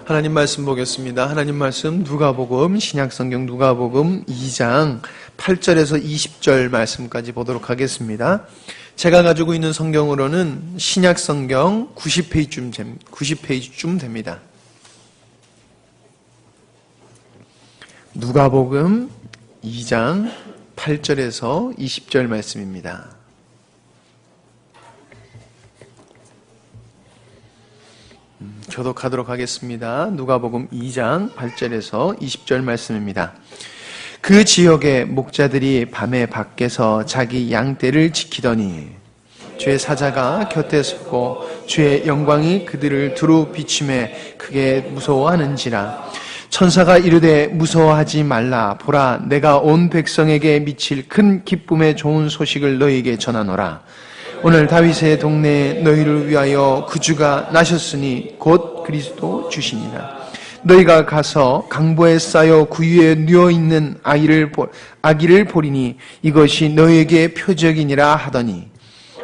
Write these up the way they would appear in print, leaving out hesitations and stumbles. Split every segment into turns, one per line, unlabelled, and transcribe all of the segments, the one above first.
하나님 말씀 보겠습니다. 하나님 말씀 누가복음, 신약성경 누가복음 2장 8절에서 20절 말씀까지 보도록 하겠습니다. 제가 가지고 있는 성경으로는 신약성경 90페이지쯤 됩니다. 누가복음 2장 8절에서 20절 말씀입니다. 교독하도록 하겠습니다. 누가복음 2장 8절에서 20절 말씀입니다. 그 지역의 목자들이 밤에 밖에서 자기 양떼를 지키더니 주의 사자가 곁에 서고 주의 영광이 그들을 두루 비추매 크게 무서워하는지라. 천사가 이르되 무서워하지 말라. 보라, 내가 온 백성에게 미칠 큰 기쁨의 좋은 소식을 너희에게 전하노라. 오늘 다윗의 동네에 너희를 위하여 구주가 나셨으니 곧 그리스도 주시니라. 너희가 가서 강보에 쌓여 구유에 누워있는 아기를 보리니 이것이 너희에게 표적이니라 하더니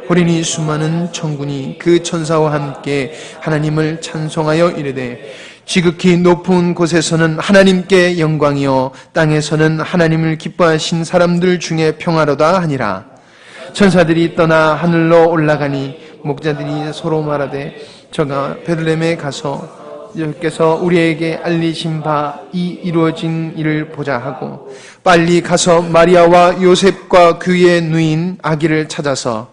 보리니 수많은 천군이 그 천사와 함께 하나님을 찬송하여 이르되 지극히 높은 곳에서는 하나님께 영광이요 땅에서는 하나님을 기뻐하신 사람들 중에 평화로다 하니라. 천사들이 떠나 하늘로 올라가니 목자들이 서로 말하되 저가 베들레헴에 가서 여호와께서 우리에게 알리신 바 이 이루어진 일을 보자 하고 빨리 가서 마리아와 요셉과 그의 누인 아기를 찾아서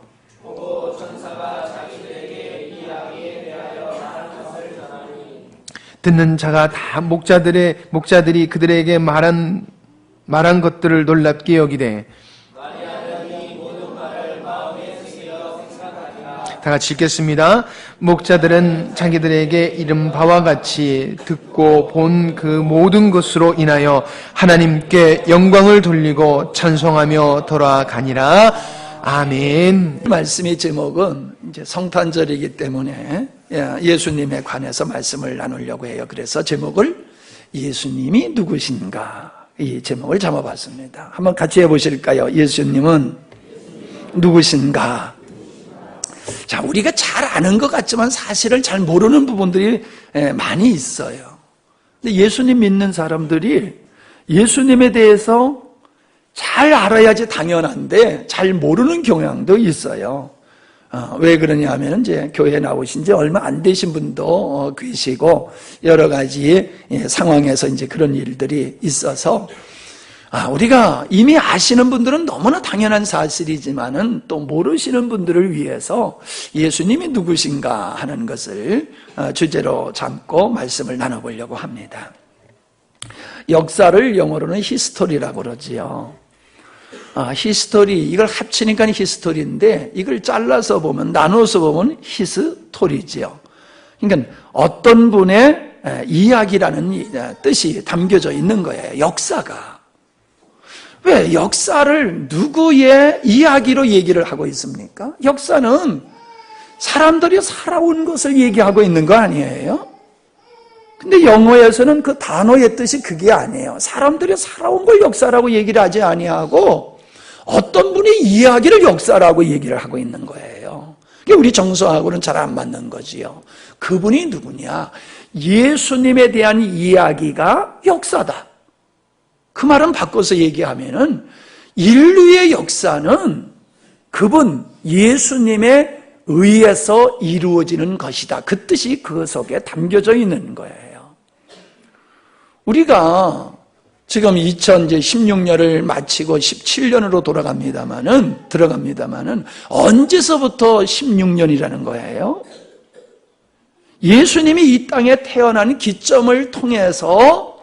듣는 자가 다 목자들이 그들에게 말한 것들을 놀랍게 여기되 다 같이 읽겠습니다. 목자들은 자기들에게 이른 바와 같이 듣고 본 그 모든 것으로 인하여 하나님께 영광을 돌리고 찬송하며 돌아가니라. 아멘.
말씀의 제목은 이제 성탄절이기 때문에 예수님에 관해서 말씀을 나누려고 해요. 그래서 제목을 예수님이 누구신가 이 제목을 잡아봤습니다. 한번 같이 해보실까요? 예수님은 누구신가? 자, 우리가 잘 아는 것 같지만 사실은 잘 모르는 부분들이 많이 있어요. 근데 예수님 믿는 사람들이 예수님에 대해서 잘 알아야지 당연한데 잘 모르는 경향도 있어요. 왜 그러냐 하면 이제 교회에 나오신 지 얼마 안 되신 분도 계시고 여러 가지 상황에서 이제 그런 일들이 있어서 우리가 이미 아시는 분들은 너무나 당연한 사실이지만은 또 모르시는 분들을 위해서 예수님이 누구신가 하는 것을 주제로 삼고 말씀을 나눠보려고 합니다. 역사를 영어로는 히스토리라고 그러지요. 히스토리, 이걸 합치니까 히스토리인데 이걸 잘라서 보면, 나눠서 보면 히스토리지요. 그러니까 어떤 분의 이야기라는 뜻이 담겨져 있는 거예요. 역사가. 왜 역사를 누구의 이야기로 얘기를 하고 있습니까? 역사는 사람들이 살아온 것을 얘기하고 있는 거 아니에요? 근데 영어에서는 그 단어의 뜻이 그게 아니에요. 사람들이 살아온 걸 역사라고 얘기를 하지 아니하고 어떤 분의 이야기를 역사라고 얘기를 하고 있는 거예요. 그게 우리 정서하고는 잘 안 맞는 거지요. 그분이 누구냐? 예수님에 대한 이야기가 역사다. 그 말은 바꿔서 얘기하면은 인류의 역사는 그분 예수님에 의해서 이루어지는 것이다. 그 뜻이 그 속에 담겨져 있는 거예요. 우리가 지금 2016년을 마치고 17년으로 들어갑니다마는 언제서부터 16년이라는 거예요? 예수님이 이 땅에 태어난 기점을 통해서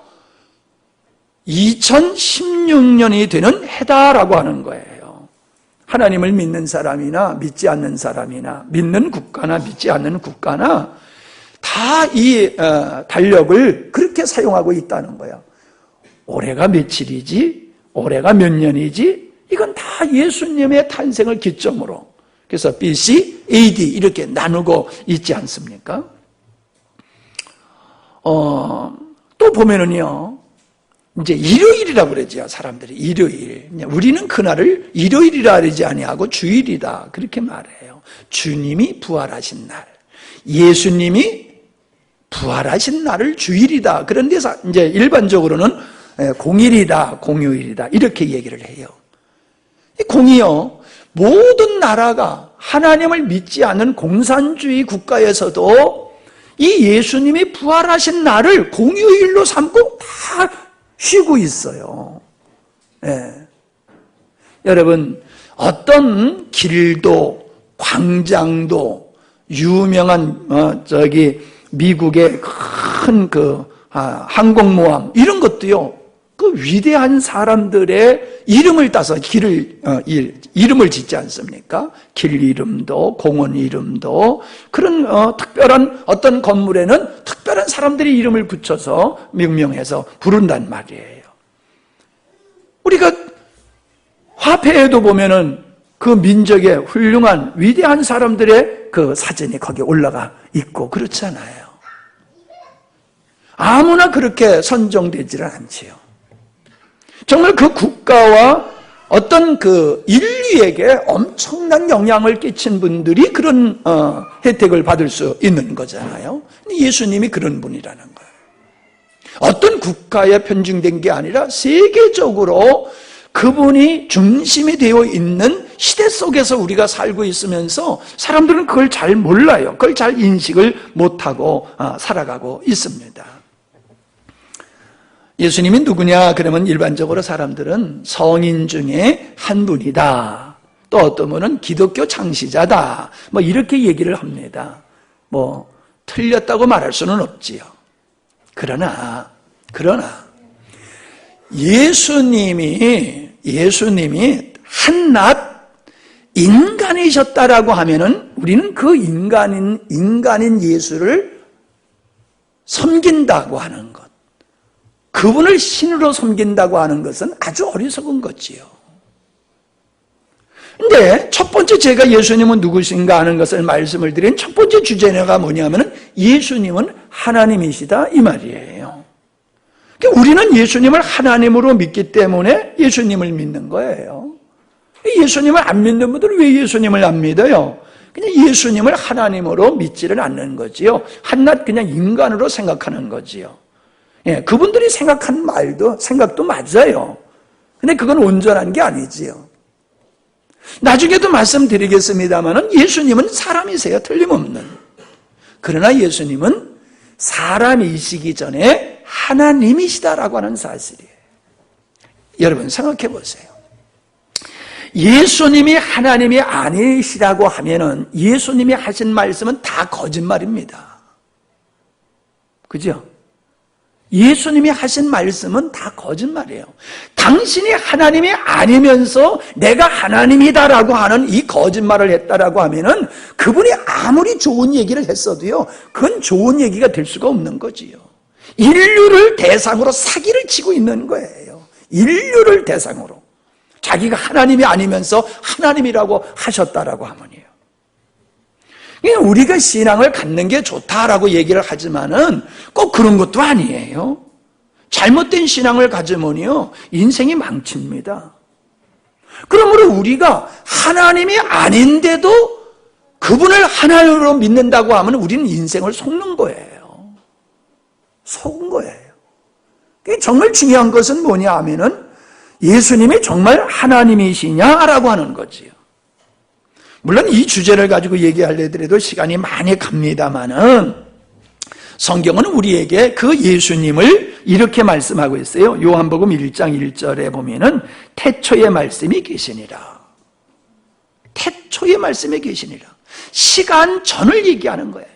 2016년이 되는 해다라고 하는 거예요. 하나님을 믿는 사람이나 믿지 않는 사람이나 믿는 국가나 믿지 않는 국가나 다 이 달력을 그렇게 사용하고 있다는 거예요. 올해가 며칠이지? 올해가 몇 년이지? 이건 다 예수님의 탄생을 기점으로, 그래서 BC, AD 이렇게 나누고 있지 않습니까? 또 보면은요, 이제 일요일이라고 그러죠. 사람들이 일요일. 우리는 그날을 일요일이라 그러지 아니하고 주일이다 그렇게 말해요. 주님이 부활하신 날, 예수님이 부활하신 날을 주일이다. 그런 데서 이제 일반적으로는 공일이다, 공휴일이다 이렇게 얘기를 해요. 공이요, 모든 나라가 하나님을 믿지 않는 공산주의 국가에서도 이 예수님이 부활하신 날을 공휴일로 삼고 다 쉬고 있어요. 여러분, 어떤 길도 광장도 유명한 미국의 큰 항공모함 이런 것도요, 그 위대한 사람들의 이름을 따서 이름을 짓지 않습니까? 길 이름도 공원 이름도 그런 특별한 어떤 건물에는 특별한 사람들이 이름을 붙여서 명명해서 부른단 말이에요. 우리가 화폐에도 보면은 그 민족의 훌륭한 위대한 사람들의 그 사진이 거기에 올라가 있고 그렇잖아요. 아무나 그렇게 선정되지는 않지요. 정말 그 국가와 어떤 그 인류에게 엄청난 영향을 끼친 분들이 그런 혜택을 받을 수 있는 거잖아요. 예수님이 그런 분이라는 거예요. 어떤 국가에 편중된 게 아니라 세계적으로 그분이 중심이 되어 있는 시대 속에서 우리가 살고 있으면서 사람들은 그걸 잘 몰라요. 그걸 잘 인식을 못하고 살아가고 있습니다. 예수님이 누구냐? 그러면 일반적으로 사람들은 성인 중에 한 분이다. 또 어떤 분은 기독교 창시자다. 뭐 이렇게 얘기를 합니다. 뭐 틀렸다고 말할 수는 없지요. 그러나 예수님이 한낱 인간이셨다라고 하면은 우리는 그 인간인 예수를 섬긴다고 하는 것, 그분을 신으로 섬긴다고 하는 것은 아주 어리석은 거지요. 근데 첫 번째 제가 예수님은 누구신가 하는 것을 말씀을 드린 첫 번째 주제가 뭐냐면은 예수님은 하나님이시다 이 말이에요. 우리는 예수님을 하나님으로 믿기 때문에 예수님을 믿는 거예요. 예수님을 안 믿는 분들은 왜 예수님을 안 믿어요? 그냥 예수님을 하나님으로 믿지를 않는 거지요. 한낱 그냥 인간으로 생각하는 거지요. 그분들이 생각한 생각도 맞아요. 근데 그건 온전한 게 아니지요. 나중에도 말씀드리겠습니다만은 예수님은 사람이세요. 틀림없는. 그러나 예수님은 사람이시기 전에 하나님이시다라고 하는 사실이에요. 여러분 생각해 보세요. 예수님이 하나님이 아니시라고 하면은 예수님이 하신 말씀은 다 거짓말입니다. 그죠? 예수님이 하신 말씀은 다 거짓말이에요. 당신이 하나님이 아니면서 내가 하나님이다라고 하는 이 거짓말을 했다라고 하면은 그분이 아무리 좋은 얘기를 했어도요, 그건 좋은 얘기가 될 수가 없는 거지요. 인류를 대상으로 사기를 치고 있는 거예요. 인류를 대상으로. 자기가 하나님이 아니면서 하나님이라고 하셨다라고 하면요. 우리가 신앙을 갖는 게 좋다라고 얘기를 하지만은 꼭 그런 것도 아니에요. 잘못된 신앙을 가지면요, 인생이 망칩니다. 그러므로 우리가 하나님이 아닌데도 그분을 하나님으로 믿는다고 하면 우리는 인생을 속는 거예요. 속은 거예요. 정말 중요한 것은 뭐냐 하면은 예수님이 정말 하나님이시냐라고 하는 거지요. 물론 이 주제를 가지고 얘기하려더라도 시간이 많이 갑니다만은 성경은 우리에게 그 예수님을 이렇게 말씀하고 있어요. 요한복음 1장 1절에 보면은 태초에 말씀이 계시니라. 태초에 말씀이 계시니라. 시간 전을 얘기하는 거예요.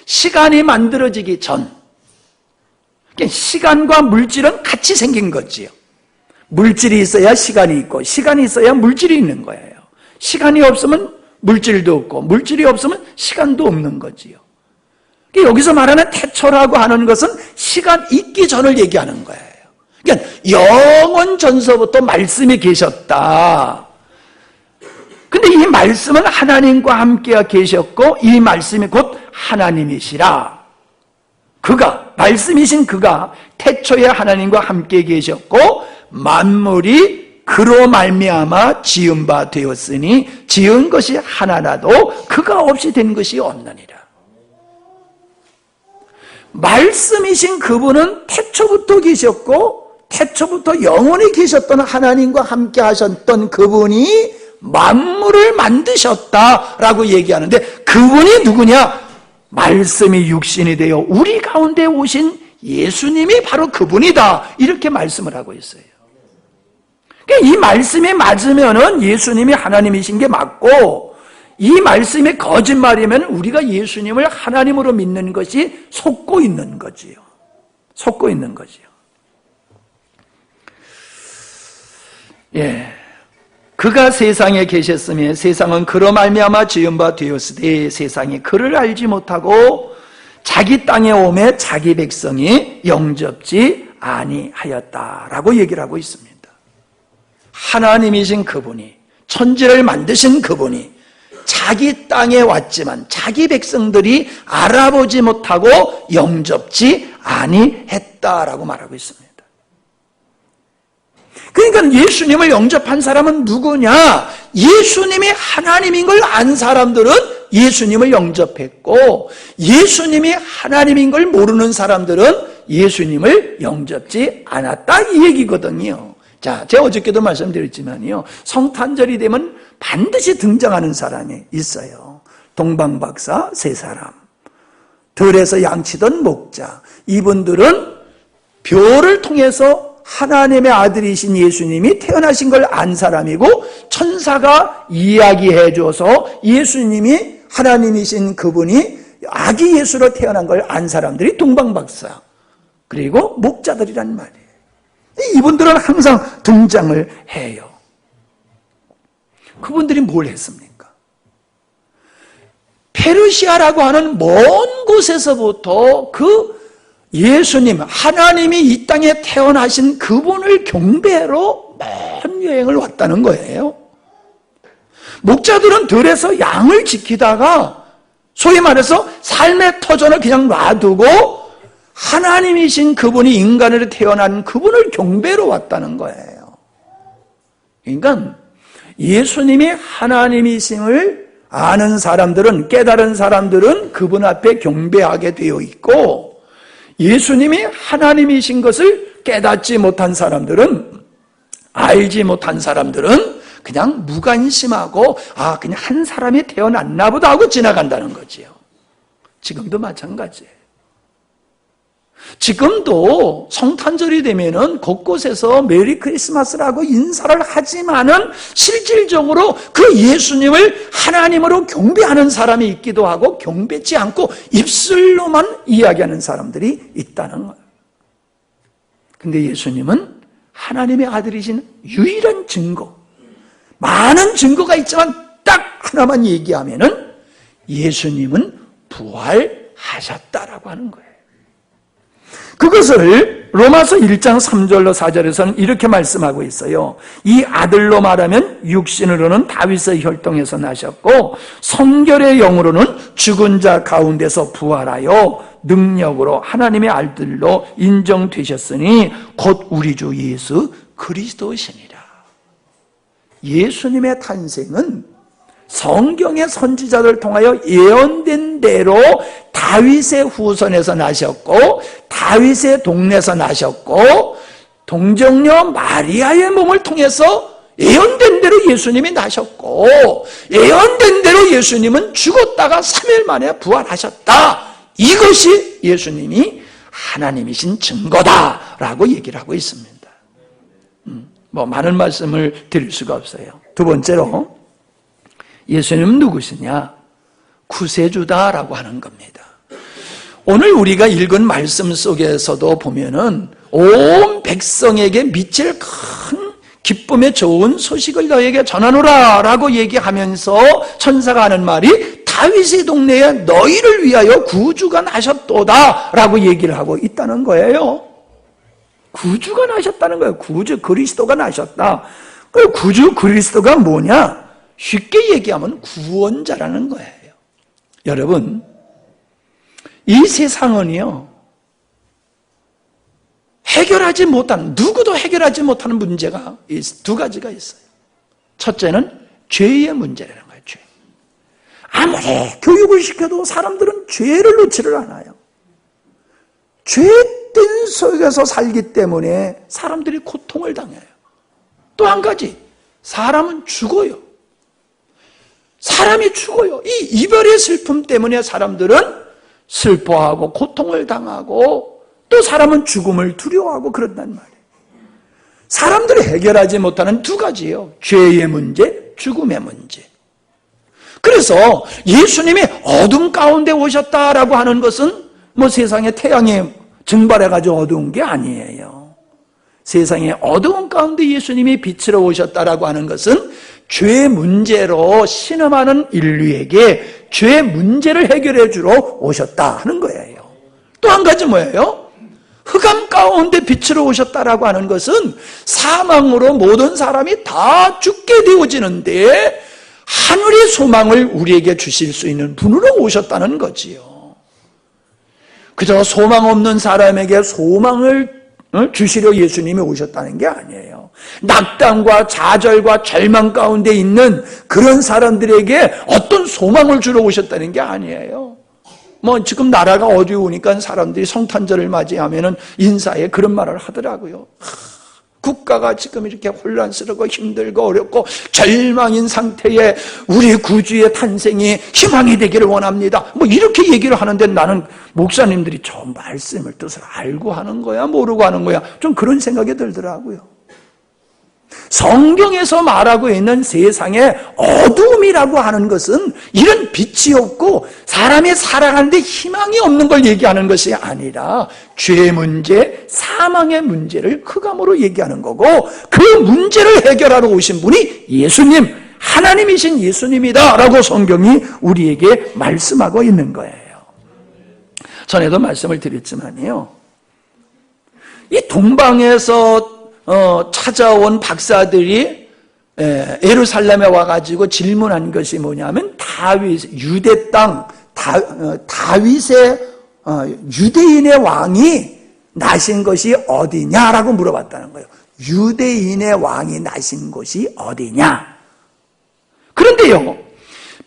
시간이 만들어지기 전. 시간과 물질은 같이 생긴 거지요. 물질이 있어야 시간이 있고 시간이 있어야 물질이 있는 거예요. 시간이 없으면 물질도 없고 물질이 없으면 시간도 없는 거지요. 여기서 말하는 태초라고 하는 것은 시간 있기 전을 얘기하는 거예요. 그러니까 영원 전서부터 말씀이 계셨다. 근데 이 말씀은 하나님과 함께 계셨고 이 말씀이 곧 하나님이시라. 그가, 말씀이신 그가 태초에 하나님과 함께 계셨고 만물이 그로 말미암아 지은 바 되었으니 지은 것이 하나라도 그가 없이 된 것이 없느니라. 말씀이신 그분은 태초부터 계셨고 태초부터 영원히 계셨던 하나님과 함께 하셨던 그분이 만물을 만드셨다라고 얘기하는데 그분이 누구냐? 말씀이 육신이 되어 우리 가운데 오신 예수님이 바로 그분이다. 이렇게 말씀을 하고 있어요. 그러니까 이 말씀이 맞으면은 예수님이 하나님이신 게 맞고 이 말씀이 거짓말이면 우리가 예수님을 하나님으로 믿는 것이 속고 있는 거지요. 속고 있는 거지요. 예. 그가 세상에 계셨으며 세상은 그로 말미암아 지은 바 되었으되 세상이 그를 알지 못하고 자기 땅에 오매 자기 백성이 영접지 아니하였다라고 얘기를 하고 있습니다. 하나님이신 그분이 천지를 만드신 그분이 자기 땅에 왔지만 자기 백성들이 알아보지 못하고 영접지 아니했다라고 말하고 있습니다. 그러니까 예수님을 영접한 사람은 누구냐? 예수님이 하나님인 걸 안 사람들은 예수님을 영접했고 예수님이 하나님인 걸 모르는 사람들은 예수님을 영접지 않았다 이 얘기거든요. 자, 제가 어저께도 말씀드렸지만요. 성탄절이 되면 반드시 등장하는 사람이 있어요. 동방박사 세 사람, 들에서 양치던 목자. 이분들은 벼를 통해서 하나님의 아들이신 예수님이 태어나신 걸 안 사람이고 천사가 이야기해줘서 예수님이 하나님이신 그분이 아기 예수로 태어난 걸 안 사람들이 동방박사 그리고 목자들이란 말이에요. 이분들은 항상 등장을 해요. 그분들이 뭘 했습니까? 페르시아라고 하는 먼 곳에서부터 그 예수님, 하나님이 이 땅에 태어나신 그분을 경배하러 먼 여행을 왔다는 거예요. 목자들은 들에서 양을 지키다가 소위 말해서 삶의 터전을 그냥 놔두고 하나님이신 그분이 인간으로 태어난 그분을 경배하러 왔다는 거예요. 그러니까 예수님이 하나님이심을 아는 사람들은, 깨달은 사람들은 그분 앞에 경배하게 되어 있고 예수님이 하나님이신 것을 깨닫지 못한 사람들은, 알지 못한 사람들은 그냥 무관심하고 그냥 한 사람이 태어났나 보다 하고 지나간다는 거지요. 지금도 마찬가지예요. 지금도 성탄절이 되면은 곳곳에서 메리 크리스마스라고 인사를 하지만은 실질적으로 그 예수님을 하나님으로 경배하는 사람이 있기도 하고 경배치 않고 입술로만 이야기하는 사람들이 있다는 거예요. 근데 예수님은 하나님의 아들이신 유일한 증거, 많은 증거가 있지만 딱 하나만 얘기하면은 예수님은 부활하셨다라고 하는 거예요. 그것을 로마서 1장 3절로 4절에서는 이렇게 말씀하고 있어요. 이 아들로 말하면 육신으로는 다윗의 혈통에서 나셨고 성결의 영으로는 죽은 자 가운데서 부활하여 능력으로 하나님의 아들로 인정되셨으니 곧 우리 주 예수 그리스도시니라. 예수님의 탄생은 성경의 선지자들 통하여 예언된 대로 다윗의 후손에서 나셨고 다윗의 동네에서 나셨고 동정녀 마리아의 몸을 통해서 예언된 대로 예수님이 나셨고 예언된 대로 예수님은 죽었다가 3일 만에 부활하셨다. 이것이 예수님이 하나님이신 증거다라고 얘기를 하고 있습니다. 많은 말씀을 드릴 수가 없어요. 두 번째로 예수님은 누구시냐? 구세주다라고 하는 겁니다. 오늘 우리가 읽은 말씀 속에서도 보면은 온 백성에게 미칠 큰 기쁨의 좋은 소식을 너에게 전하노라 라고 얘기하면서 천사가 하는 말이 다윗의 동네에 너희를 위하여 구주가 나셨도다 라고 얘기를 하고 있다는 거예요. 구주가 나셨다는 거예요. 구주 그리스도가 나셨다. 그 구주 그리스도가 뭐냐? 쉽게 얘기하면 구원자라는 거예요. 여러분, 이 세상은요, 해결하지 못한, 누구도 해결하지 못하는 문제가 두 가지가 있어요. 첫째는 죄의 문제라는 거예요, 죄. 아무리 교육을 시켜도 사람들은 죄를 놓지를 않아요. 죄된 속에서 살기 때문에 사람들이 고통을 당해요. 또 한 가지, 사람은 죽어요. 사람이 죽어요. 이 이별의 슬픔 때문에 사람들은 슬퍼하고 고통을 당하고 또 사람은 죽음을 두려워하고 그런단 말이에요. 사람들이 해결하지 못하는 두 가지예요. 죄의 문제, 죽음의 문제. 그래서 예수님이 어둠 가운데 오셨다라고 하는 것은 뭐 세상에 태양이 증발해가지고 어두운 게 아니에요. 세상에 어두운 가운데 예수님이 빛으로 오셨다라고 하는 것은 죄 문제로 신음하는 인류에게 죄 문제를 해결해 주러 오셨다 하는 거예요. 또 한 가지 뭐예요? 흑암 가운데 빛으로 오셨다라고 하는 것은 사망으로 모든 사람이 다 죽게 되어지는데 하늘의 소망을 우리에게 주실 수 있는 분으로 오셨다는 거지요. 그저 소망 없는 사람에게 소망을 주시려 예수님이 오셨다는 게 아니에요. 낙담과 좌절과 절망 가운데 있는 그런 사람들에게 어떤 소망을 주러 오셨다는 게 아니에요. 뭐 지금 나라가 어려우니까 사람들이 성탄절을 맞이하면은 인사에 그런 말을 하더라고요. 국가가 지금 이렇게 혼란스럽고 힘들고 어렵고 절망인 상태에 우리 구주의 탄생이 희망이 되기를 원합니다. 뭐 이렇게 얘기를 하는데 나는 목사님들이 저 말씀을 뜻을 알고 하는 거야 모르고 하는 거야 좀 그런 생각이 들더라고요. 성경에서 말하고 있는 세상의 어둠이라고 하는 것은 이런 빛이 없고 사람이 살아가는데 희망이 없는 걸 얘기하는 것이 아니라 죄 문제, 사망의 문제를 흑암으로 얘기하는 거고 그 문제를 해결하러 오신 분이 예수님, 하나님이신 예수님이다 라고 성경이 우리에게 말씀하고 있는 거예요. 전에도 말씀을 드렸지만요, 이 동방에서 찾아온 박사들이 예루살렘에 와가지고 질문한 것이 뭐냐면 유대 땅 다윗의 유대인의 왕이 나신 것이 어디냐라고 물어봤다는 거예요. 유대인의 왕이 나신 곳이 어디냐? 그런데요,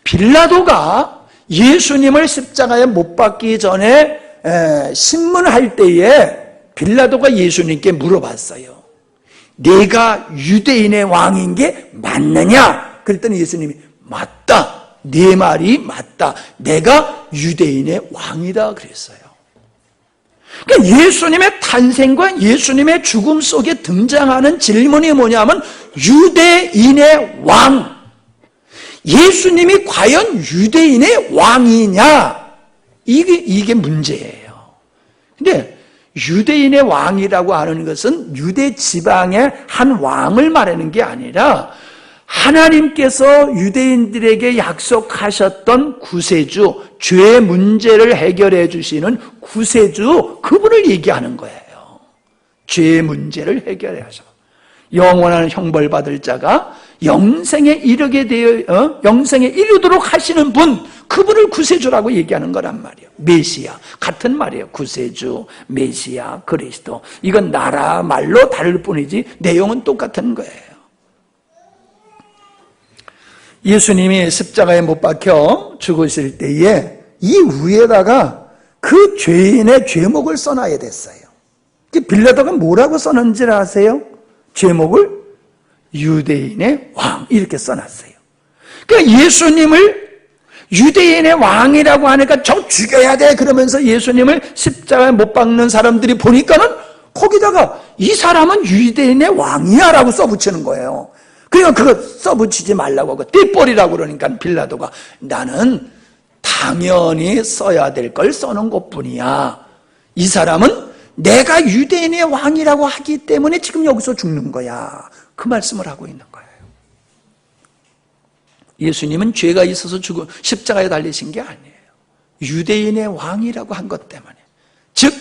빌라도가 예수님을 십자가에 못 박기 전에 신문할 때에 빌라도가 예수님께 물어봤어요. 내가 유대인의 왕인 게 맞느냐? 그랬더니 예수님이 맞다. 네 말이 맞다. 내가 유대인의 왕이다 그랬어요. 그러니까 예수님의 탄생과 예수님의 죽음 속에 등장하는 질문이 뭐냐면 유대인의 왕. 예수님이 과연 유대인의 왕이냐? 이게 문제예요. 근데 유대인의 왕이라고 하는 것은 유대 지방의 한 왕을 말하는 게 아니라 하나님께서 유대인들에게 약속하셨던 구세주, 죄 문제를 해결해 주시는 구세주, 그분을 얘기하는 거예요. 죄 문제를 해결해 하셔. 영원한 형벌 받을 자가 영생에 이르게 되어 영생에 이르도록 하시는 분, 그분을 구세주라고 얘기하는 거란 말이에요. 메시아, 같은 말이에요. 구세주, 메시아, 그리스도. 이건 나라 말로 다를 뿐이지 내용은 똑같은 거예요. 예수님이 십자가에 못 박혀 죽으실 때에 이 위에다가 그 죄인의 죄목을 써놔야 됐어요. 빌라도가 뭐라고 써놨는지 아세요? 죄목을 유대인의 왕 이렇게 써놨어요. 그러니까 예수님을 유대인의 왕이라고 하니까 저 죽여야 돼 그러면서 예수님을 십자가에 못 박는 사람들이 보니까는 거기다가 이 사람은 유대인의 왕이야 라고 써붙이는 거예요. 그러니까 그거 써붙이지 말라고 하고 띠벌이라고 그러니까 빌라도가 나는 당연히 써야 될 걸 써놓은 것뿐이야. 이 사람은 내가 유대인의 왕이라고 하기 때문에 지금 여기서 죽는 거야. 그 말씀을 하고 있는 거예요. 예수님은 죄가 있어서 십자가에 달리신 게 아니에요. 유대인의 왕이라고 한 것 때문에. 즉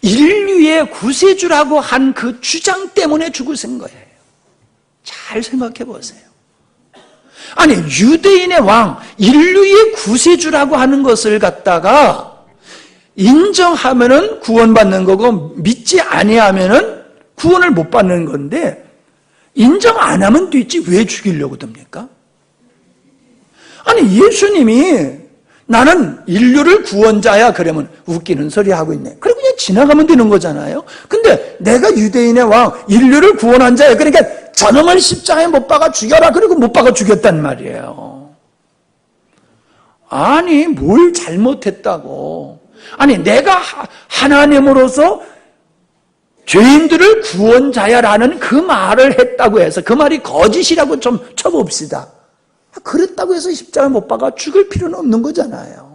인류의 구세주라고 한 그 주장 때문에 죽으신 거예요. 잘 생각해 보세요. 아니 유대인의 왕, 인류의 구세주라고 하는 것을 갖다가 인정하면은 구원받는 거고 믿지 아니하면은 구원을 못 받는 건데 인정 안 하면 되지 왜 죽이려고 듭니까? 아니 예수님이 나는 인류를 구원자야 그러면 웃기는 소리 하고 있네. 그리고 그냥 지나가면 되는 거잖아요. 근데 내가 유대인의 왕, 인류를 구원한 자야. 그러니까 저놈을 십자가에 못 박아 죽여라. 그리고 못 박아 죽였단 말이에요. 아니, 뭘 잘못했다고. 아니, 내가 하나님으로서 죄인들을 구원자야라는 그 말을 했다고 해서 그 말이 거짓이라고 좀 쳐봅시다. 그랬다고 해서 십자가에 못 박아 죽을 필요는 없는 거잖아요.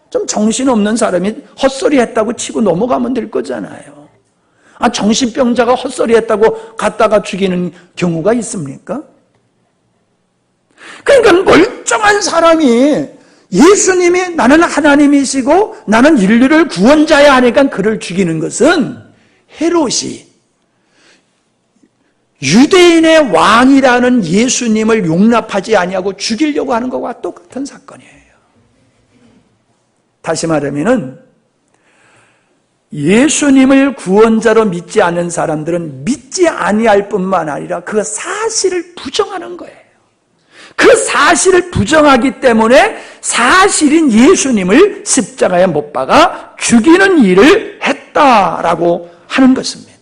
좀 정신없는 사람이 헛소리 했다고 치고 넘어가면 될 거잖아요. 정신병자가 헛소리 했다고 갖다가 죽이는 경우가 있습니까? 그러니까 멀쩡한 사람이 예수님이 나는 하나님이시고 나는 인류를 구원자야 하니까 그를 죽이는 것은 헤롯이 유대인의 왕이라는 예수님을 용납하지 아니하고 죽이려고 하는 것과 똑같은 사건이에요. 다시 말하면은 예수님을 구원자로 믿지 않는 사람들은 믿지 아니할 뿐만 아니라 그 사실을 부정하는 거예요. 그 사실을 부정하기 때문에 사실인 예수님을 십자가에 못 박아 죽이는 일을 했다라고 하는 것입니다.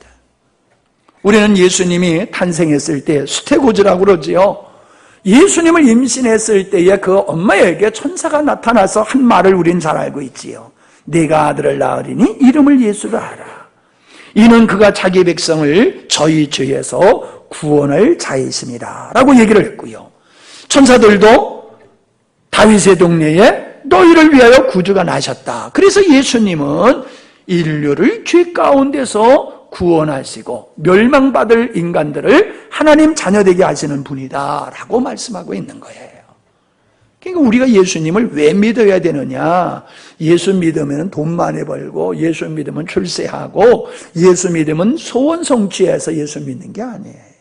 우리는 예수님이 탄생했을 때 수태고지라고 그러지요. 예수님을 임신했을 때에 그 엄마에게 천사가 나타나서 한 말을 우린 잘 알고 있지요. 네가 아들을 낳으리니 이름을 예수로 하라. 이는 그가 자기 백성을 저희 죄에서 구원할 자이심이라 라고 얘기를 했고요. 천사들도 다윗의 동네에 너희를 위하여 구주가 나셨다. 그래서 예수님은 인류를 죄 가운데서 구원하시고 멸망받을 인간들을 하나님 자녀되게 하시는 분이다 라고 말씀하고 있는 거예요. 그러니까 우리가 예수님을 왜 믿어야 되느냐? 예수 믿으면 돈 많이 벌고 예수 믿으면 출세하고 예수 믿으면 소원 성취해서 예수 믿는 게 아니에요.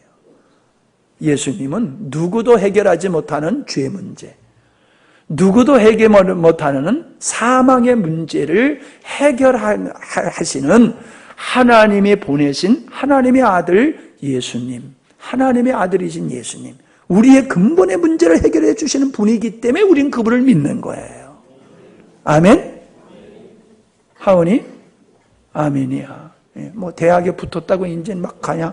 예수님은 누구도 해결하지 못하는 죄 문제, 누구도 해결 못하는 사망의 문제를 해결하시는 하나님이 보내신 하나님의 아들 예수님, 하나님의 아들이신 예수님, 우리의 근본의 문제를 해결해 주시는 분이기 때문에 우린 그분을 믿는 거예요. 아멘? 하오니? 아멘이야. 뭐 대학에 붙었다고 이제 막 그냥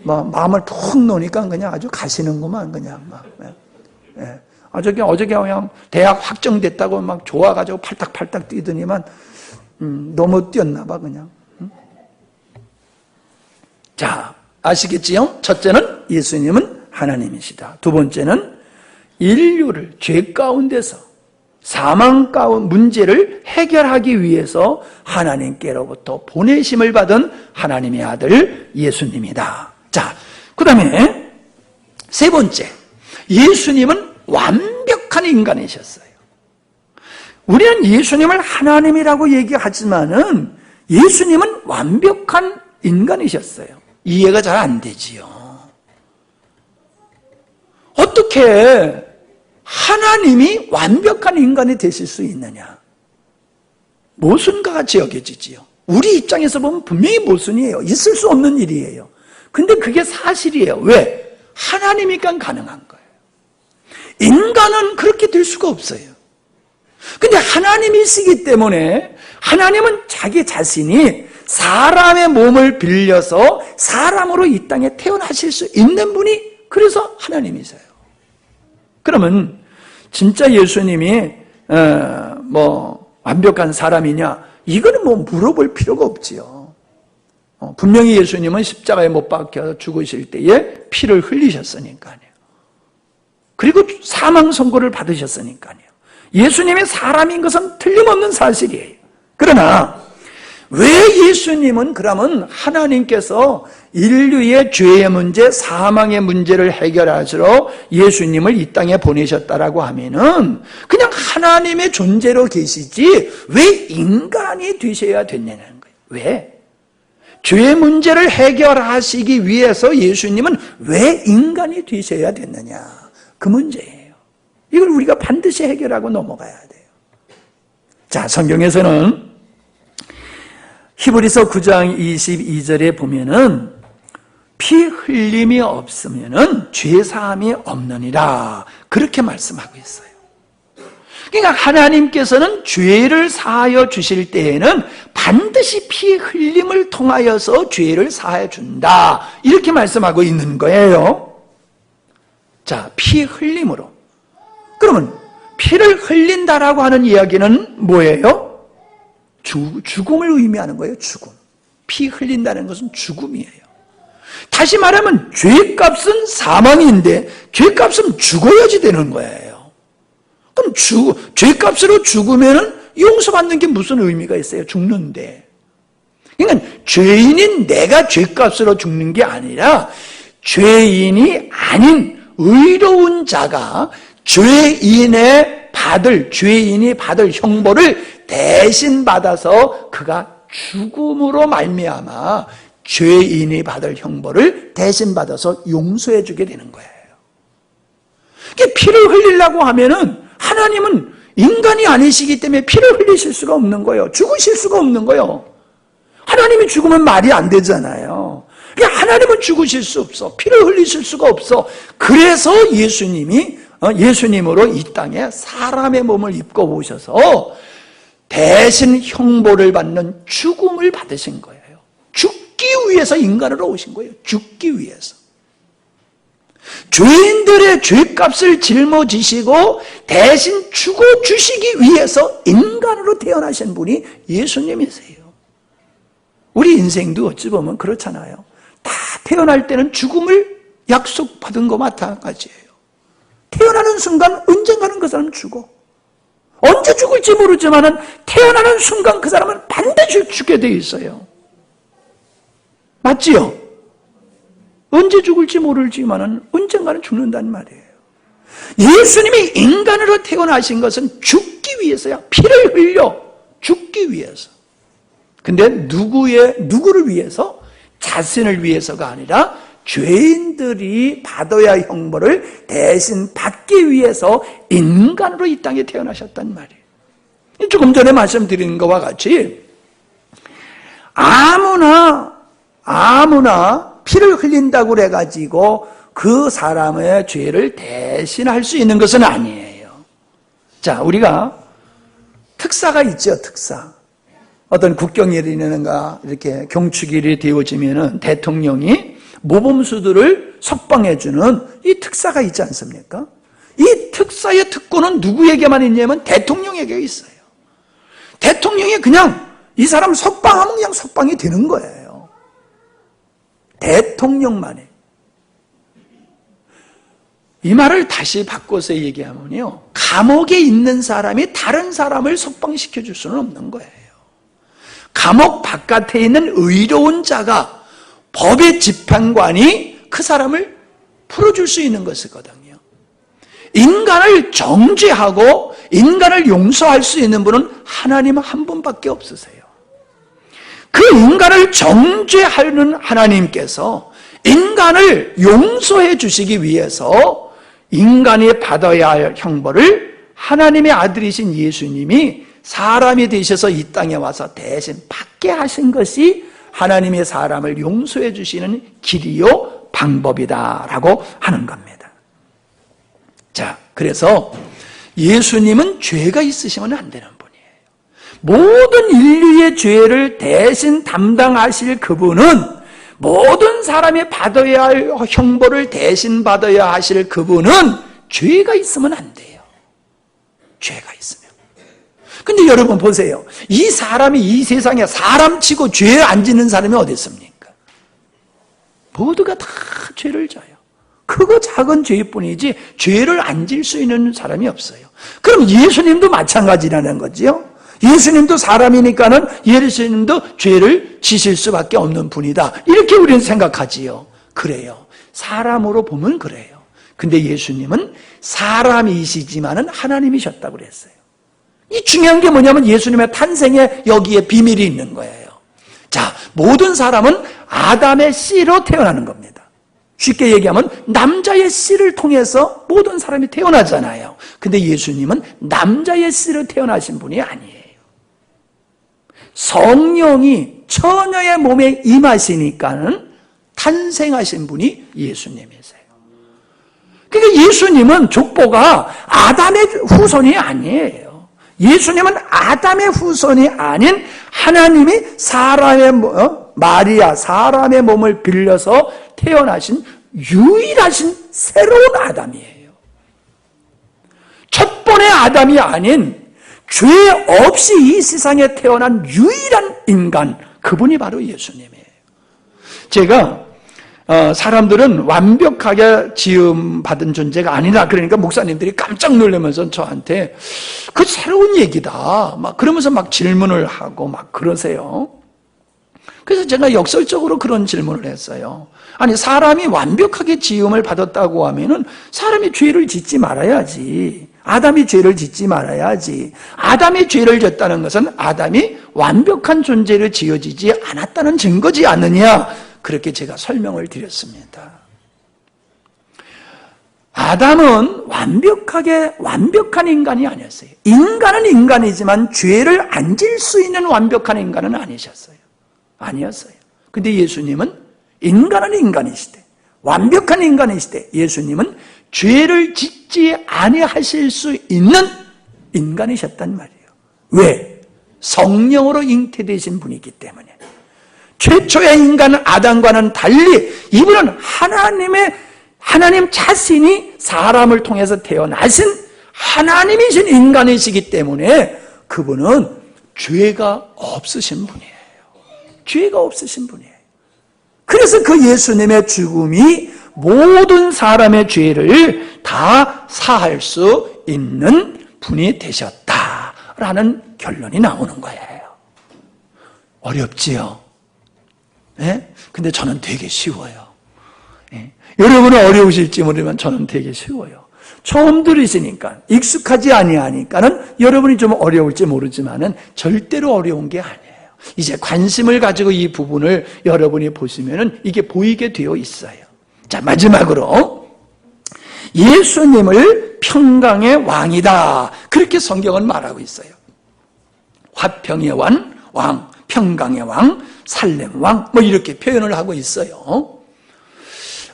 마음을 툭 놓으니까 그냥 아주 가시는구만 그냥 막. 어저께 그냥 대학 확정됐다고 막 좋아가지고 팔딱팔딱 뛰더니만 너무 뛰었나 봐 그냥. 자, 아시겠지요? 첫째는 예수님은 하나님이시다. 두 번째는 인류를 죄 가운데서 사망 가운 문제를 해결하기 위해서 하나님께로부터 보내심을 받은 하나님의 아들 예수님이다. 자, 그 다음에 세 번째, 예수님은 완벽한 인간이셨어요. 우리는 예수님을 하나님이라고 얘기하지만은 예수님은 완벽한 인간이셨어요. 이해가 잘 안 되지요. 어떻게 하나님이 완벽한 인간이 되실 수 있느냐? 모순과 같이 여겨지지요. 우리 입장에서 보면 분명히 모순이에요. 있을 수 없는 일이에요. 근데 그게 사실이에요. 왜? 하나님이니까 가능한 거예요. 인간은 그렇게 될 수가 없어요. 근데 하나님이시기 때문에 하나님은 자기 자신이 사람의 몸을 빌려서 사람으로 이 땅에 태어나실 수 있는 분이 그래서 하나님이세요. 그러면 진짜 예수님이 완벽한 사람이냐? 이거는 물어볼 필요가 없지요. 분명히 예수님은 십자가에 못 박혀 죽으실 때에 피를 흘리셨으니까요. 그리고 사망 선고를 받으셨으니까요. 예수님이 사람인 것은 틀림없는 사실이에요. 그러나 왜 예수님은 그러면 하나님께서 인류의 죄의 문제, 사망의 문제를 해결하시러 예수님을 이 땅에 보내셨다라고 하면은 그냥 하나님의 존재로 계시지 왜 인간이 되셔야 됐냐는 거예요. 왜? 죄의 문제를 해결하시기 위해서 예수님은 왜 인간이 되셔야 됐느냐? 그 문제예요. 이걸 우리가 반드시 해결하고 넘어가야 돼요. 자, 성경에서는 히브리서 9장 22절에 보면은 피 흘림이 없으면은 죄 사함이 없느니라 그렇게 말씀하고 있어요. 그러니까 하나님께서는 죄를 사하여 주실 때에는 반드시 피 흘림을 통하여서 죄를 사하여 준다. 이렇게 말씀하고 있는 거예요. 자, 피 흘림으로. 그러면 피를 흘린다라고 하는 이야기는 뭐예요? 죽음을 의미하는 거예요. 죽음. 피 흘린다는 것은 죽음이에요. 다시 말하면 죄값은 사망인데 죄값은 죽어야지 되는 거예요. 그럼 죄값으로 죽으면 용서받는 게 무슨 의미가 있어요? 죽는데. 그러니까 죄인인 내가 죄값으로 죽는 게 아니라 죄인이 아닌 의로운 자가 죄인이 받을 형벌을 대신 받아서 그가 죽음으로 말미암아 죄인이 받을 형벌을 대신 받아서 용서해 주게 되는 거예요. 피를 흘리려고 하면은 하나님은 인간이 아니시기 때문에 피를 흘리실 수가 없는 거예요. 죽으실 수가 없는 거예요. 하나님이 죽으면 말이 안 되잖아요. 하나님은 죽으실 수 없어. 피를 흘리실 수가 없어. 그래서 예수님으로 이 땅에 사람의 몸을 입고 오셔서 대신 형벌을 받는 죽음을 받으신 거예요. 죽기 위해서 인간으로 오신 거예요. 죽기 위해서. 죄인들의 죄값을 짊어지시고 대신 죽어주시기 위해서 인간으로 태어나신 분이 예수님이세요. 우리 인생도 어찌 보면 그렇잖아요. 다 태어날 때는 죽음을 약속받은 거 마찬가지예요. 태어나는 순간 언젠가는 그 사람은 죽어. 언제 죽을지 모르지만 태어나는 순간 그 사람은 반드시 죽게 돼 있어요. 맞지요? 언제 죽을지 모르지만 언젠가는 죽는다는 말이에요. 예수님이 인간으로 태어나신 것은 죽기 위해서야. 피를 흘려 죽기 위해서. 근데 누구를 위해서? 자신을 위해서가 아니라 죄인들이 받아야 할 형벌을 대신 받기 위해서 인간으로 이 땅에 태어나셨단 말이에요. 조금 전에 말씀드린 것과 같이 아무나 피를 흘린다고 그래가지고 그 사람의 죄를 대신할 수 있는 것은 아니에요. 자, 우리가 특사가 있죠, 특사. 어떤 국경일이라든가 이렇게 경축일이 되어지면은 대통령이 모범수들을 석방해주는 이 특사가 있지 않습니까? 이 특사의 특권은 누구에게만 있냐면 대통령에게 있어요. 대통령이 그냥 이 사람 석방하면 그냥 석방이 되는 거예요. 대통령만이. 이 말을 다시 바꿔서 얘기하면요, 감옥에 있는 사람이 다른 사람을 석방시켜 줄 수는 없는 거예요. 감옥 바깥에 있는 의로운 자가 법의 집행관이 그 사람을 풀어줄 수 있는 것이거든요. 인간을 정죄하고 인간을 용서할 수 있는 분은 하나님 한 분밖에 없으세요. 그 인간을 정죄하는 하나님께서 인간을 용서해 주시기 위해서 인간이 받아야 할 형벌을 하나님의 아들이신 예수님이 사람이 되셔서 이 땅에 와서 대신 받게 하신 것이 하나님의 사람을 용서해 주시는 길이요 방법이다라고 하는 겁니다. 자, 그래서 예수님은 죄가 있으시면 안 되는 분이에요. 모든 인류의 죄를 대신 담당하실 그분은, 모든 사람이 받아야 할 형벌을 대신 받아야 하실 그분은 죄가 있으면 안 돼요. 죄가 있으면. 근데 여러분 보세요. 이 사람이 이 세상에 사람치고 죄 안 짓는 사람이 어디 있습니까? 모두가 다 죄를 져요. 크고 작은 죄뿐이지 죄를 안 질 수 있는 사람이 없어요. 그럼 예수님도 마찬가지라는 거지요. 예수님도 사람이니까는 예수님도 죄를 지실 수밖에 없는 분이다. 이렇게 우리는 생각하지요. 그래요. 사람으로 보면 그래요. 근데 예수님은 사람이시지만은 하나님이셨다고 그랬어요. 이 중요한 게 뭐냐면 예수님의 탄생에 여기에 비밀이 있는 거예요. 자, 모든 사람은 아담의 씨로 태어나는 겁니다. 쉽게 얘기하면 남자의 씨를 통해서 모든 사람이 태어나잖아요. 근데 예수님은 남자의 씨로 태어나신 분이 아니에요. 성령이 처녀의 몸에 임하시니까는 탄생하신 분이 예수님이세요. 그러니까 예수님은 족보가 아담의 후손이 아니에요. 예수님은 아담의 후손이 아닌 하나님이 마리아, 사람의 몸을 빌려서 태어나신 유일하신 새로운 아담이에요. 첫 번의 아담이 아닌 죄 없이 이 세상에 태어난 유일한 인간, 그분이 바로 예수님이에요. 제가 사람들은 완벽하게 지음받은 존재가 아니다. 그러니까 목사님들이 깜짝 놀라면서 저한테 그 새로운 얘기다. 막 그러면서 막 질문을 하고 막 그러세요. 그래서 제가 역설적으로 그런 질문을 했어요. 아니, 사람이 완벽하게 지음을 받았다고 하면은 사람이 죄를 짓지 말아야지. 아담이 죄를 짓지 말아야지. 아담이 죄를 졌다는 것은 아담이 완벽한 존재로 지어지지 않았다는 증거지 않느냐. 그렇게 제가 설명을 드렸습니다. 아담은 완벽한 인간이 아니었어요. 인간은 인간이지만 죄를 안 질 수 있는 완벽한 인간은 아니었어요. 근데 예수님은 인간은 인간이시되, 완벽한 인간이시되, 예수님은 죄를 짓지 아니하실 수 있는 인간이셨단 말이에요. 왜? 성령으로 잉태되신 분이기 때문에. 최초의 인간 아담과는 달리 이분은 하나님 자신이 사람을 통해서 태어나신 하나님이신 인간이시기 때문에 그분은 죄가 없으신 분이에요. 죄가 없으신 분이에요. 그래서 그 예수님의 죽음이 모든 사람의 죄를 다 사할 수 있는 분이 되셨다라는 결론이 나오는 거예요. 어렵지요? 예? 근데 저는 되게 쉬워요. 예? 여러분은 어려우실지 모르지만 저는 되게 쉬워요. 처음 들으시니까, 익숙하지 아니하니까는 여러분이 좀 어려울지 모르지만은 절대로 어려운 게 아니에요. 이제 관심을 가지고 이 부분을 여러분이 보시면은 이게 보이게 되어 있어요. 자, 마지막으로 예수님을 평강의 왕이다. 그렇게 성경은 말하고 있어요. 화평의 왕, 평강의 왕, 살렘 왕, 뭐 이렇게 표현을 하고 있어요.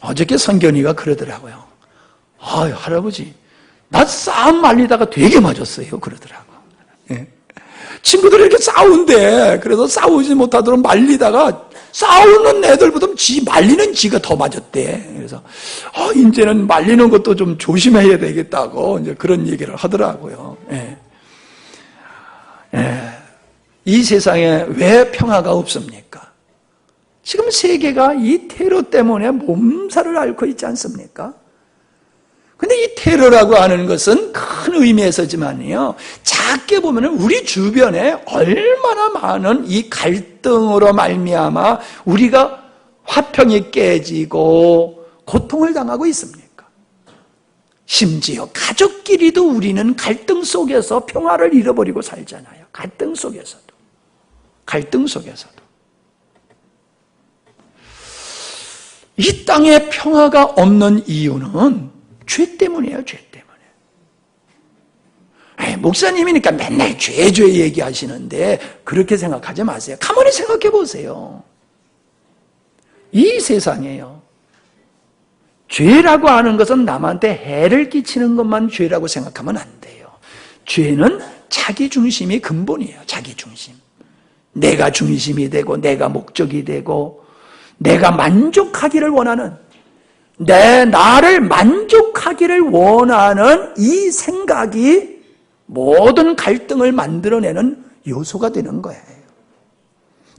어저께 성견이가 그러더라고요. 할아버지, 나 싸움 말리다가 되게 맞았어요. 그러더라고. 예. 친구들이 이렇게 싸운대. 그래서 싸우지 못하도록 말리다가 싸우는 애들보다 말리는 지가 더 맞았대. 그래서, 이제는 말리는 것도 좀 조심해야 되겠다고 이제 그런 얘기를 하더라고요. 예. 예. 이 세상에 왜 평화가 없습니까? 지금 세계가 이 테러 때문에 몸살을 앓고 있지 않습니까? 근데 이 테러라고 하는 것은 큰 의미에서지만요, 작게 보면 우리 주변에 얼마나 많은 이 갈등으로 말미암아 우리가 화평이 깨지고 고통을 당하고 있습니까? 심지어 가족끼리도 우리는 갈등 속에서 평화를 잃어버리고 살잖아요. 갈등 속에서도. 이 땅에 평화가 없는 이유는 죄 때문이에요. 죄 때문에. 목사님이니까 맨날 죄 얘기하시는데 그렇게 생각하지 마세요. 가만히 생각해 보세요. 이 세상에요, 죄라고 하는 것은 남한테 해를 끼치는 것만 죄라고 생각하면 안 돼요. 죄는 자기 중심이 근본이에요. 자기 중심. 내가 중심이 되고 내가 목적이 되고 내가 만족하기를 원하는, 나를 만족하기를 원하는 이 생각이 모든 갈등을 만들어내는 요소가 되는 거예요.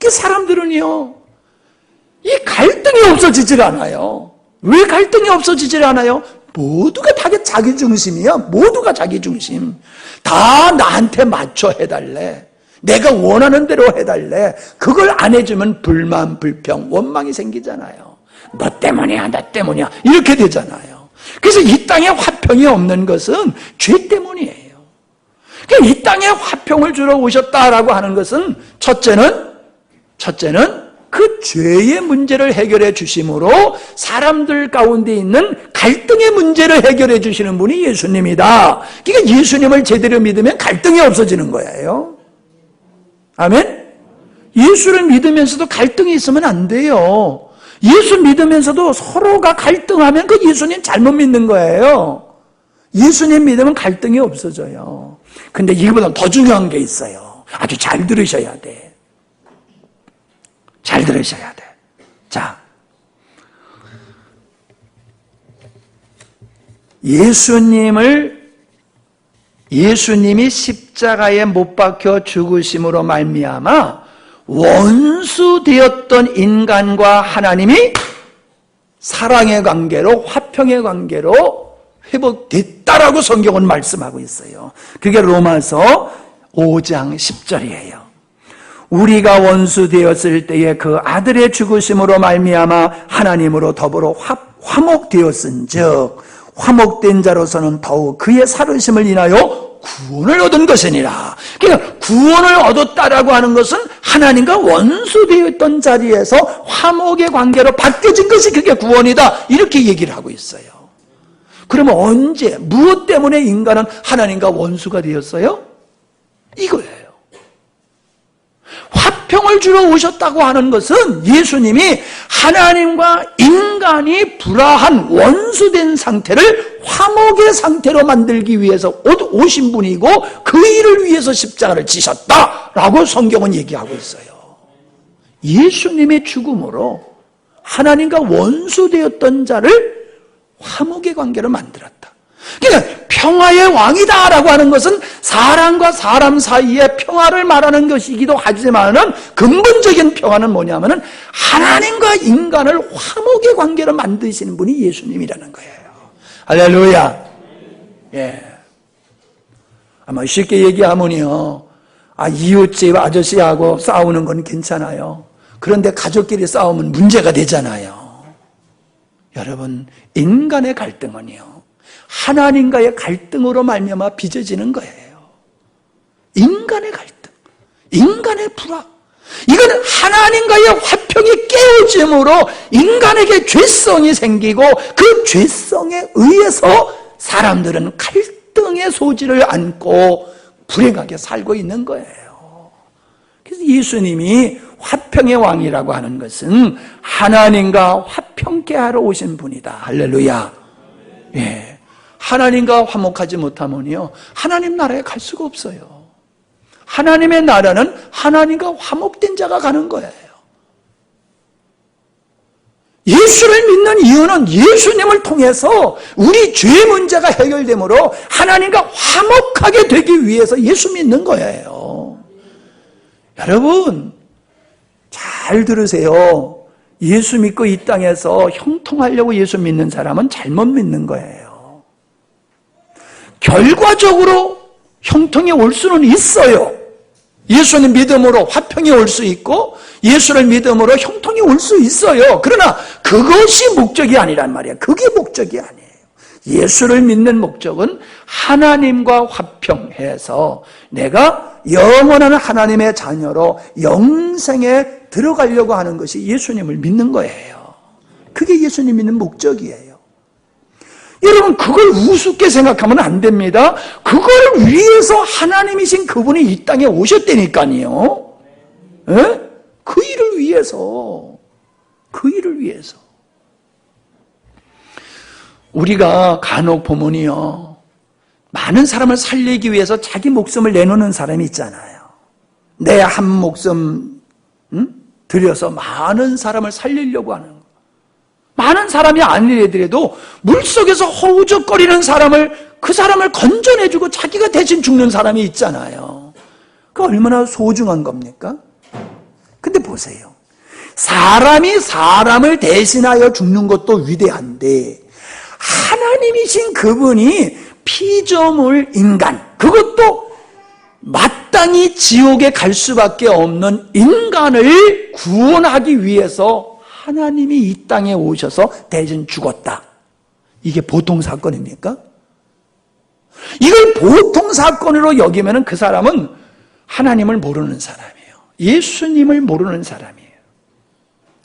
그 사람들은요, 이 갈등이 없어지질 않아요. 왜 갈등이 없어지질 않아요? 모두가 다 자기 중심이야. 모두가 자기 중심. 다 나한테 맞춰 해달래. 내가 원하는 대로 해달래. 그걸 안 해주면 불만, 불평, 원망이 생기잖아요. 너 때문이야, 나 때문이야, 이렇게 되잖아요. 그래서 이 땅에 화평이 없는 것은 죄 때문이에요. 그러니까 이 땅에 화평을 주러 오셨다라고 하는 것은 첫째는 그 죄의 문제를 해결해 주심으로 사람들 가운데 있는 갈등의 문제를 해결해 주시는 분이 예수님이다. 그러니까 예수님을 제대로 믿으면 갈등이 없어지는 거예요. 아멘? 예수를 믿으면서도 갈등이 있으면 안 돼요. 예수 믿으면서도 서로가 갈등하면 그 예수님 잘못 믿는 거예요. 예수님 믿으면 갈등이 없어져요. 근데 이거보다 더 중요한 게 있어요. 아주 잘 들으셔야 돼. 잘 들으셔야 돼. 자, 예수님이 십자가에 못 박혀 죽으심으로 말미암아 원수 되었던 인간과 하나님이 사랑의 관계로, 화평의 관계로 회복됐다라고 성경은 말씀하고 있어요. 그게 로마서 5장 10절이에요. 우리가 원수 되었을 때에 그 아들의 죽으심으로 말미암아 하나님으로 더불어 화목되었은즉 화목된 자로서는 더욱 그의 살으심을 인하여 구원을 얻은 것이니라. 그러니까 구원을 얻었다라고 하는 것은 하나님과 원수되었던 자리에서 화목의 관계로 바뀌어진 것이 그게 구원이다, 이렇게 얘기를 하고 있어요. 그러면 언제, 무엇 때문에 인간은 하나님과 원수가 되었어요? 이거예요. 화평을 주러 오셨다고 하는 것은 예수님이 하나님과 인간이 불화한 원수된 상태를 화목의 상태로 만들기 위해서 오신 분이고 그 일을 위해서 십자가를 지셨다라고 성경은 얘기하고 있어요. 예수님의 죽음으로 하나님과 원수되었던 자를 화목의 관계로 만들었다. 그러니까 평화의 왕이다라고 하는 것은 사람과 사람 사이의 평화를 말하는 것이기도 하지만은 근본적인 평화는 뭐냐면은 하나님과 인간을 화목의 관계로 만드시는 분이 예수님이라는 거예요. 할렐루야. 예. 아마 쉽게 얘기하면요, 이웃집 아저씨하고 싸우는 건 괜찮아요. 그런데 가족끼리 싸우면 문제가 되잖아요. 여러분, 인간의 갈등은요, 하나님과의 갈등으로 말미암아 빚어지는 거예요. 인간의 갈등, 인간의 불화, 이거는 하나님과의 화평이 깨어짐으로 인간에게 죄성이 생기고 그 죄성에 의해서 사람들은 갈등의 소지를 안고 불행하게 살고 있는 거예요. 그래서 예수님이 화평의 왕이라고 하는 것은 하나님과 화평케 하러 오신 분이다. 할렐루야. 예. 하나님과 화목하지 못하면요, 하나님 나라에 갈 수가 없어요. 하나님의 나라는 하나님과 화목된 자가 가는 거예요. 예수를 믿는 이유는 예수님을 통해서 우리 죄 문제가 해결되므로 하나님과 화목하게 되기 위해서 예수 믿는 거예요. 여러분, 잘 들으세요. 예수 믿고 이 땅에서 형통하려고 예수 믿는 사람은 잘못 믿는 거예요. 결과적으로 형통이 올 수는 있어요. 예수님 믿음으로 화평이 올 수 있고 예수를 믿음으로 형통이 올 수 있어요. 그러나 그것이 목적이 아니란 말이에요. 그게 목적이 아니에요. 예수를 믿는 목적은 하나님과 화평해서 내가 영원한 하나님의 자녀로 영생에 들어가려고 하는 것이 예수님을 믿는 거예요. 그게 예수님 믿는 목적이에요. 여러분, 그걸 우습게 생각하면 안 됩니다. 그걸 위해서 하나님이신 그분이 이 땅에 오셨다니까요. 예? 그 일을 위해서. 우리가 간혹 보면요, 많은 사람을 살리기 위해서 자기 목숨을 내놓는 사람이 있잖아요. 내 한 목숨 들여서 많은 사람을 살리려고 하는 거. 많은 사람이 아니더라도 물속에서 허우적거리는 그 사람을 건져내주고 자기가 대신 죽는 사람이 있잖아요. 그 얼마나 소중한 겁니까? 근데 보세요. 사람이 사람을 대신하여 죽는 것도 위대한데 하나님이신 그분이 피조물 인간, 그것도 마땅히 지옥에 갈 수밖에 없는 인간을 구원하기 위해서 하나님이 이 땅에 오셔서 대신 죽었다. 이게 보통 사건입니까? 이걸 보통 사건으로 여기면 그 사람은 하나님을 모르는 사람이에요. 예수님을 모르는 사람이에요.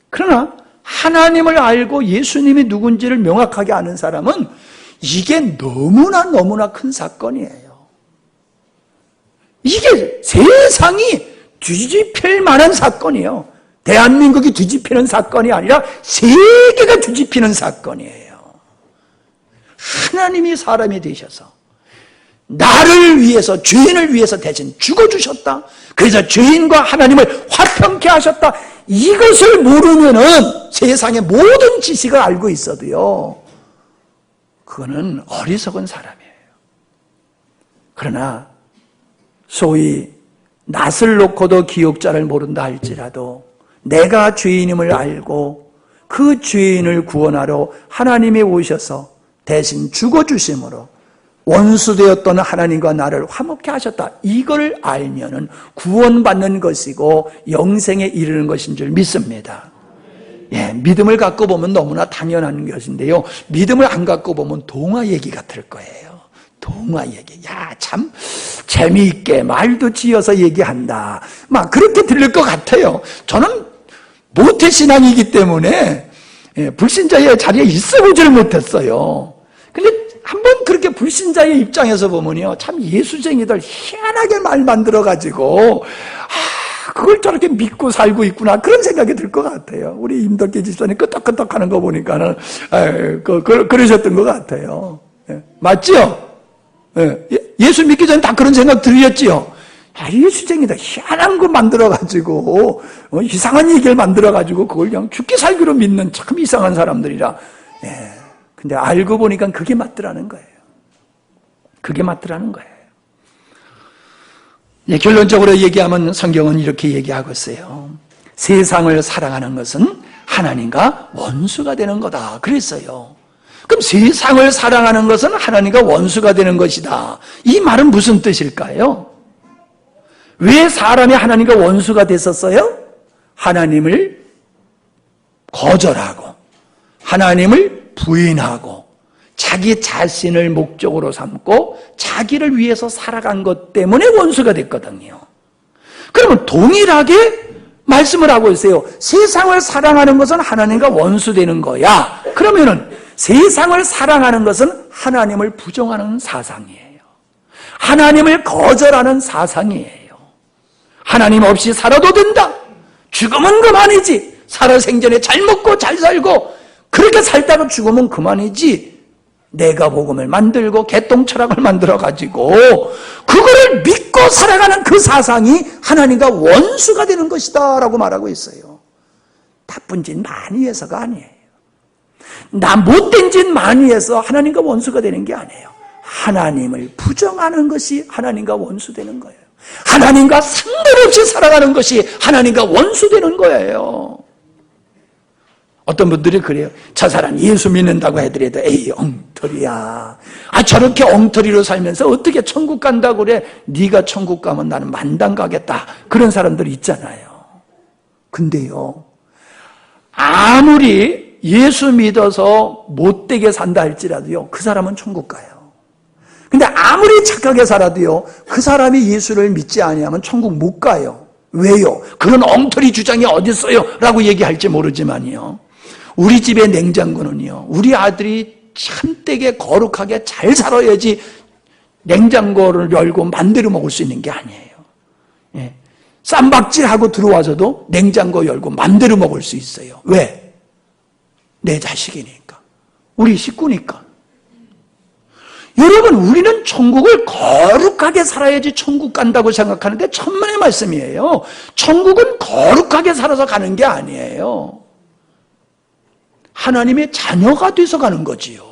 그러나 하나님을 알고 예수님이 누군지를 명확하게 아는 사람은 이게 너무나 큰 사건이에요. 이게 세상이 뒤집힐 만한 사건이에요. 대한민국이 뒤집히는 사건이 아니라 세계가 뒤집히는 사건이에요. 하나님이 사람이 되셔서 나를 위해서, 죄인을 위해서 대신 죽어주셨다. 그래서 죄인과 하나님을 화평케 하셨다. 이것을 모르면은 세상의 모든 지식을 알고 있어도요, 그거는 어리석은 사람이에요. 그러나 소위 낯을 놓고도 기억자를 모른다 할지라도 내가 죄인임을 알고 그 죄인을 구원하러 하나님이 오셔서 대신 죽어주심으로 원수되었던 하나님과 나를 화목케 하셨다. 이걸 알면은 구원받는 것이고 영생에 이르는 것인 줄 믿습니다. 예, 믿음을 갖고 보면 너무나 당연한 것인데요, 믿음을 안 갖고 보면 동화 얘기 같을 거예요. 동화 얘기. 야, 참 재미있게 말도 지어서 얘기한다. 막 그렇게 들릴 것 같아요. 저는 모태신앙이기 때문에 불신자의 자리에 있어보질 못했어요. 근데 한번 그렇게 불신자의 입장에서 보면요, 참 예수쟁이들 희한하게 말 만들어가지고 그걸 저렇게 믿고 살고 있구나, 그런 생각이 들 것 같아요. 우리 임덕기 집사님 끄떡끄떡 하는 거 보니까는 그러셨던 것 같아요. 맞죠? 예수 믿기 전에 다 그런 생각 들으셨지요? 예수쟁이다, 희한한 거 만들어가지고 이상한 얘기를 만들어가지고 그걸 그냥 죽기 살기로 믿는 참 이상한 사람들이라. 근데 알고 보니까 그게 맞더라는 거예요. 그게 맞더라는 거예요. 결론적으로 얘기하면 성경은 이렇게 얘기하고 있어요. 세상을 사랑하는 것은 하나님과 원수가 되는 거다 그랬어요. 그럼 세상을 사랑하는 것은 하나님과 원수가 되는 것이다, 이 말은 무슨 뜻일까요? 왜 사람이 하나님과 원수가 됐었어요? 하나님을 거절하고 하나님을 부인하고 자기 자신을 목적으로 삼고 자기를 위해서 살아간 것 때문에 원수가 됐거든요. 그러면 동일하게 말씀을 하고 있어요. 세상을 사랑하는 것은 하나님과 원수되는 거야. 그러면은 세상을 사랑하는 것은 하나님을 부정하는 사상이에요. 하나님을 거절하는 사상이에요. 하나님 없이 살아도 된다. 죽으면 그만이지. 살아생전에 잘 먹고 잘 살고 그렇게 살다가 죽으면 그만이지. 내가 복음을 만들고 개똥철학을 만들어가지고 그거를 믿고 살아가는 그 사상이 하나님과 원수가 되는 것이다 라고 말하고 있어요. 나쁜 짓 많이 해서가 아니에요. 나 못된 짓 많이 해서 하나님과 원수가 되는 게 아니에요. 하나님을 부정하는 것이 하나님과 원수되는 거예요. 하나님과 상관없이 살아가는 것이 하나님과 원수되는 거예요. 어떤 분들이 그래요. 저 사람 예수 믿는다고 해더라도 에이 엉터리야. 저렇게 엉터리로 살면서 어떻게 천국 간다고 그래. 네가 천국 가면 나는 만당 가겠다. 그런 사람들이 있잖아요. 근데요, 아무리 예수 믿어서 못되게 산다 할지라도요, 그 사람은 천국 가요. 근데 아무리 착하게 살아도요, 그 사람이 예수를 믿지 아니하면 천국 못 가요. 왜요? 그런 엉터리 주장이 어디 있어요? 라고 얘기할지 모르지만요, 우리 집의 냉장고는요, 우리 아들이 참되게 거룩하게 잘 살아야지 냉장고를 열고 맘대로 먹을 수 있는 게 아니에요. 쌈박질하고 들어와서도 냉장고 열고 맘대로 먹을 수 있어요. 왜? 내 자식이니까. 우리 식구니까. 여러분, 우리는 천국을 거룩하게 살아야지 천국 간다고 생각하는데 천만의 말씀이에요. 천국은 거룩하게 살아서 가는 게 아니에요. 하나님의 자녀가 돼서 가는 거지요.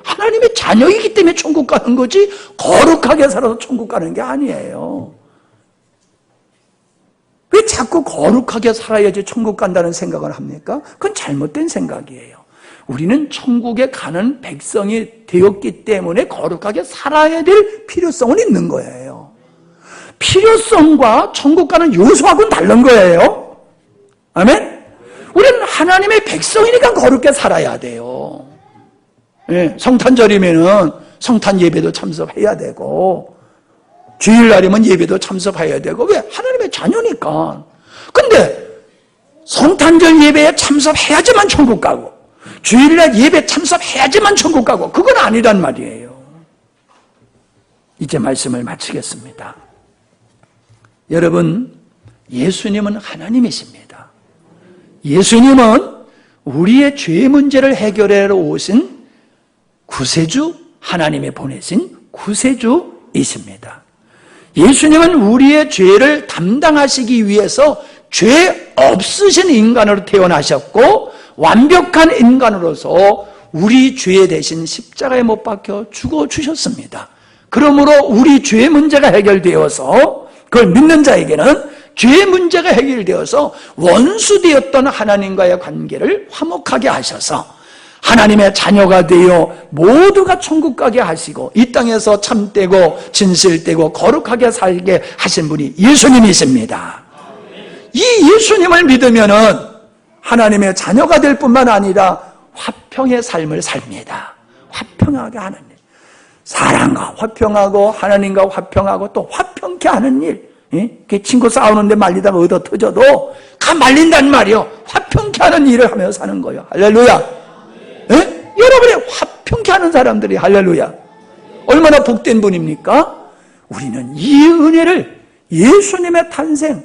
하나님의 자녀이기 때문에 천국 가는 거지 거룩하게 살아서 천국 가는 게 아니에요. 왜 자꾸 거룩하게 살아야지 천국 간다는 생각을 합니까? 그건 잘못된 생각이에요. 우리는 천국에 가는 백성이 되었기 때문에 거룩하게 살아야 될 필요성은 있는 거예요. 필요성과 천국 가는 요소하고는 다른 거예요. 아멘? 우리는 하나님의 백성이니까 거룩하게 살아야 돼요. 성탄절이면은 성탄 예배도 참석해야 되고, 주일날이면 예배도 참석해야 되고, 왜? 하나님의 자녀니까. 근데 성탄절 예배에 참석해야지만 천국 가고, 주일날 예배 참석해야지만 천국 가고, 그건 아니란 말이에요. 이제 말씀을 마치겠습니다. 여러분, 예수님은 하나님이십니다. 예수님은 우리의 죄 문제를 해결해 오신 구세주, 하나님이 보내신 구세주이십니다. 예수님은 우리의 죄를 담당하시기 위해서 죄 없으신 인간으로 태어나셨고 완벽한 인간으로서 우리 죄 대신 십자가에 못 박혀 죽어주셨습니다. 그러므로 우리 죄 문제가 해결되어서 그걸 믿는 자에게는 죄 문제가 해결되어서 원수되었던 하나님과의 관계를 화목하게 하셔서 하나님의 자녀가 되어 모두가 천국 가게 하시고 이 땅에서 참되고 진실되고 거룩하게 살게 하신 분이 예수님이십니다. 이 예수님을 믿으면은 하나님의 자녀가 될 뿐만 아니라 화평의 삶을 삽니다. 화평하게 하는 일. 사랑과 화평하고 하나님과 화평하고 또 화평케 하는 일. 그 친구 싸우는데 말리다가 얻어 터져도 가 말린단 말이요. 화평케 하는 일을 하며 사는 거예요. 할렐루야. 여러분이 화평케 하는 사람들이 할렐루야. 얼마나 복된 분입니까? 우리는 이 은혜를 예수님의 탄생을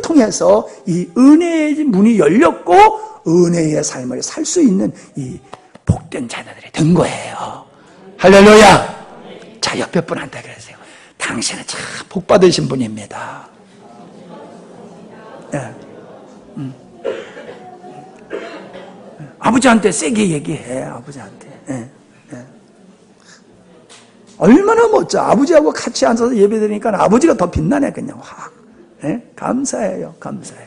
통해서 이 은혜의 문이 열렸고 은혜의 삶을 살 수 있는 이 복된 자녀들이 된 거예요. 할렐루야. 자, 옆에 분한테 그러세요. 당신은 참 복받으신 분입니다. 예. 아버지한테 세게 얘기해. 아버지한테. 예. 예. 얼마나 멋져. 아버지하고 같이 앉아서 예배드리니까 아버지가 더 빛나네. 그냥 확. 예? 감사해요. 감사해요.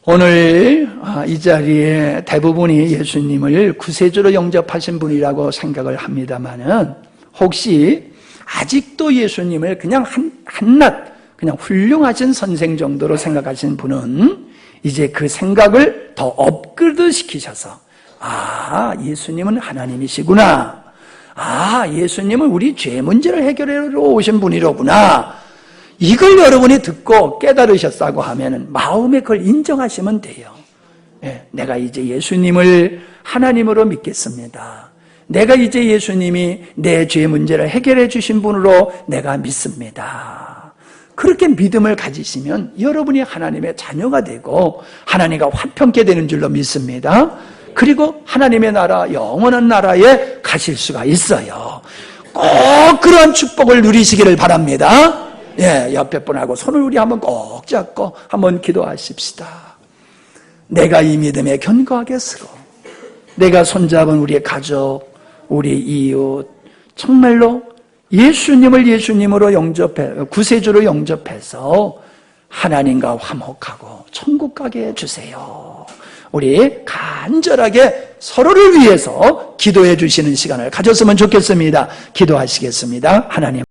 오늘 이 자리에 대부분이 예수님을 구세주로 영접하신 분이라고 생각을 합니다마는 혹시 아직도 예수님을 그냥 한낱 그냥 훌륭하신 선생 정도로 생각하시는 분은 이제 그 생각을 더 업그레이드 시키셔서 예수님은 하나님이시구나. 예수님은 우리 죄 문제를 해결하러 오신 분이로구나. 이걸 여러분이 듣고 깨달으셨다고 하면 마음에 그걸 인정하시면 돼요. 내가 이제 예수님을 하나님으로 믿겠습니다. 내가 이제 예수님이 내 죄 문제를 해결해 주신 분으로 내가 믿습니다. 그렇게 믿음을 가지시면 여러분이 하나님의 자녀가 되고 하나님과 화평케 되는 줄로 믿습니다. 그리고 하나님의 나라, 영원한 나라에 가실 수가 있어요. 꼭 그러한 축복을 누리시기를 바랍니다. 옆에 분하고 손을 우리 한번 꼭 잡고 한번 기도하십시다. 내가 이 믿음에 견고하게 서고 내가 손잡은 우리의 가족, 우리 이웃 정말로 예수님을 예수님으로 영접해 구세주로 영접해서 하나님과 화목하고 천국 가게 해주세요. 우리 간절하게 서로를 위해서 기도해 주시는 시간을 가졌으면 좋겠습니다. 기도하시겠습니다. 하나님